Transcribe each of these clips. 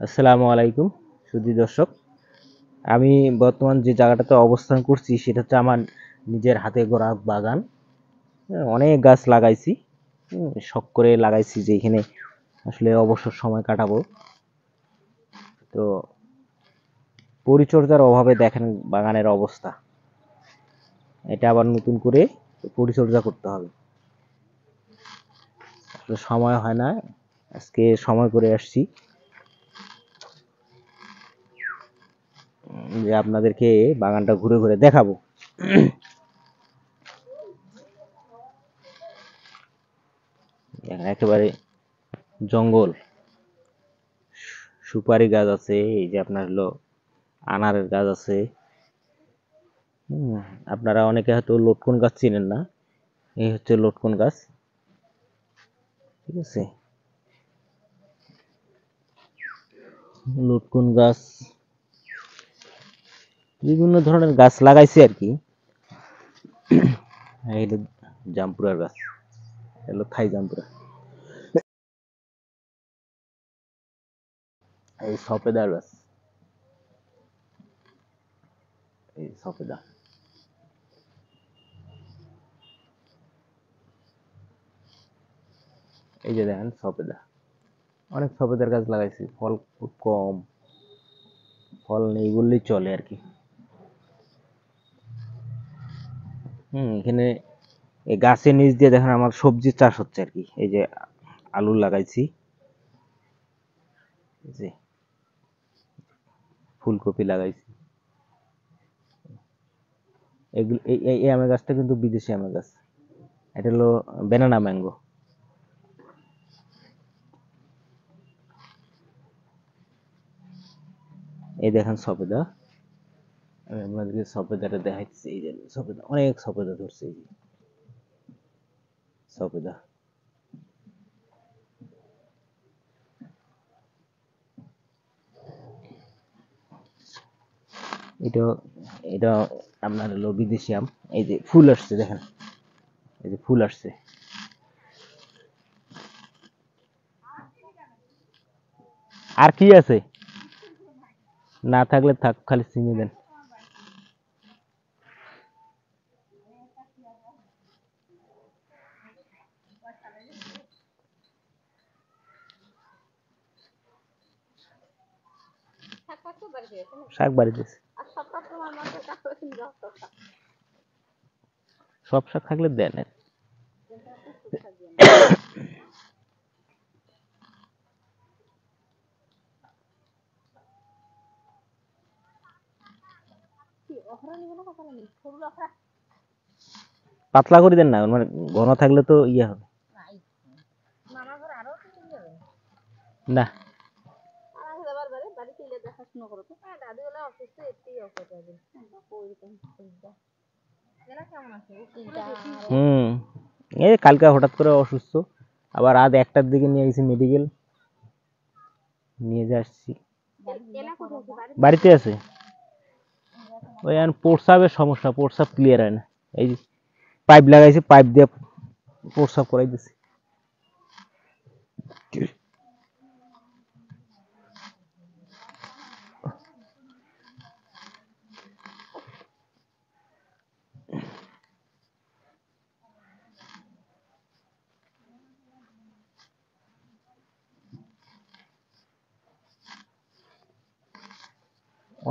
আসসালামু আলাইকুম সুধী দর্শক। আমি বর্তমান যে জায়গাটাতে অবস্থান করছি সেটা হচ্ছে আমার নিজের হাতে গড়া বাগান। অনেক গাছ লাগাইছি, শখ করে লাগাইছি যে এখানে আসলে অবসর সময় কাটাবো। তো পরিচর্যার অভাবে দেখেন বাগানের অবস্থা। এটা আবার নতুন করে পরিচর্যা করতে হবে, আসলে সময় হয় না। আজকে সময় করে আসছি যে আপনাদেরকে বাগানটা ঘুরে ঘুরে দেখাবো। একেবারে জঙ্গল, সুপারি গাছ আছে, এই যে আপনার হলো আনারের গাছ আছে। হুম, আপনারা অনেকে হয়তো লটকন গাছ চিনেন না, এই হচ্ছে লটকন গাছ। ঠিক আছে, লটকন গাছ, বিভিন্ন ধরনের গাছ লাগাইছি আর কি। এই হলো জাম্পুরার গাছ, এগুলো থাই জাম্পুরা। এই সফেদার গাছ, এই সফেদা, এই যে দেখেন সফেদা। অনেক সফেদার গাছ লাগাইছি, ফল খুব কম, ফল নেই বললেই চলে আর কি। এখানে এই গাছের নিচ দিয়ে দেখেন আমার সবজি চাষ হচ্ছে আর কি। এই যে আলু লাগাইছি, এই যে ফুলকপি লাগাইছি। এগুলো এই আমের গাছটা কিন্তু বিদেশি আমের গাছ, এটা হলো ব্যানানা ম্যাঙ্গো। এই দেখেন সফেদা, আমি আপনাদেরকে সফেদাটা দেখাচ্ছি। এই যে সফেদা, অনেক সফেদা ধরছে, এই যে সফেদা। এটা এটা আপনার হলো বিদেশি আম। এই যে ফুল আসছে দেখেন, এই যে ফুল আসছে। আর কি আছে, না থাকলে থাক, খালি চিনি দেন। শাক বাড়িতে সব শাক থাকলে দেন। পাতলা করে দেন না, মানে ঘন থাকলে তো ইয়ে হবে না। হুম, এই কালকে হঠাৎ করে অসুস্থ, আবার রাত 1টার দিকে নিয়ে গেছি মেডিকেল, নিয়ে যে আসছি। বাড়িতে আছে, ওই এখন প্রস্রাবের সমস্যা, প্রস্রাব ক্লিয়ার হয় না। এই যে পাইপ লাগাইছি, পাইপ দিয়ে প্রস্রাব করাই দিছি।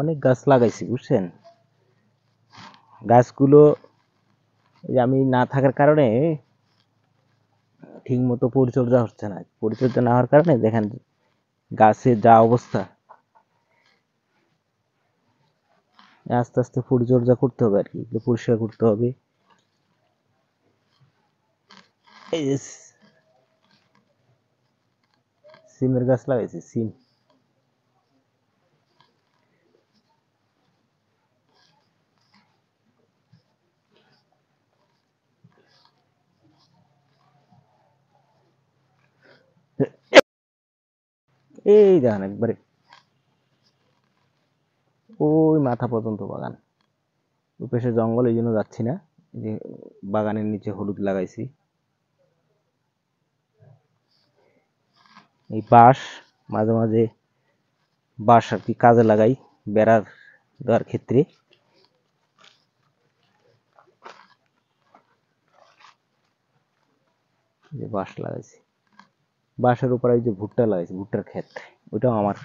অনেক গাছ লাগাইছি বুঝছেন। গাছগুলো এই যে আমি না থাকার কারণে ঠিক মতো পরিচর্যা হচ্ছে না, পরিচর্যা না হওয়ার কারণে দেখেন গাছের যা অবস্থা। আস্তে আস্তে পরিচর্যা করতে হবে আর কি, এগুলো পরিষ্কার করতে হবে। এই যে সিমের গাছ লাগাইছি, সিম। এই দেখেন একবারে ওই মাথা পর্যন্ত বাগান, ওই পাশে জঙ্গল, এই জন্য যাচ্ছি না। এই যে বাগানের নিচে হলুদ লাগাইছি, এই বাঁশ মাঝে মাঝে বাঁশ আর কি কাজে লাগাই বেড়ার দেওয়ার ক্ষেত্রে। যে বাঁশ লাগাইছি, বাঁশের উপরে ওই যে ভুট্টা লাগাইছি, ভুট্টার ক্ষেত, ওইটাও আমার।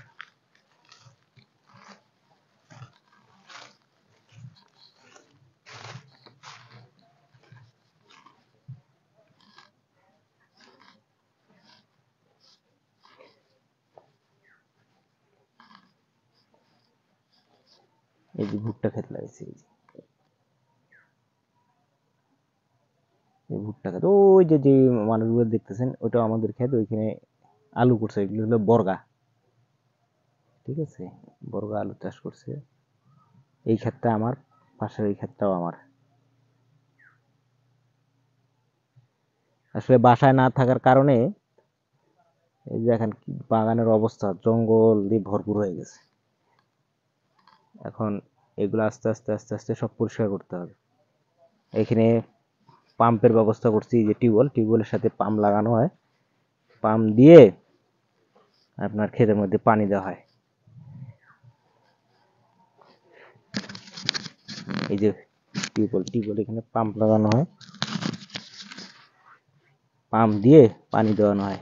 এই যে ভুট্টা ক্ষেত লাগাইছি, এই ভুট্টা ক্ষেত, ওই যে যে মানুষগুলো দেখতেছেন ওইটাও আমাদের ক্ষেত। ওইখানে আলু করছে, এগুলো হলো বর্গা, ঠিক আছে, বর্গা আলু চাষ করছে। এই ক্ষেতটা আমার, পাশের এই ক্ষেতটাও আমার। আসলে বাসায় না থাকার কারণে এই যে এখন বাগানের অবস্থা জঙ্গল দিয়ে ভরপুর হয়ে গেছে। এখন এগুলো আস্তে আস্তে আস্তে আস্তে সব পরিষ্কার করতে হবে। এখানে পাম্পের ব্যবস্থা করছি, যে টিউবওয়েলের সাথে পাম্প লাগানো হয়, পাম্প দিয়ে আপনার ক্ষেতের মধ্যে পানি দেওয়া হয়। এই যে টিউবওয়েল এখানে পাম্প লাগানো হয়, পাম্প দিয়ে পানি দেওয়ানো হয়।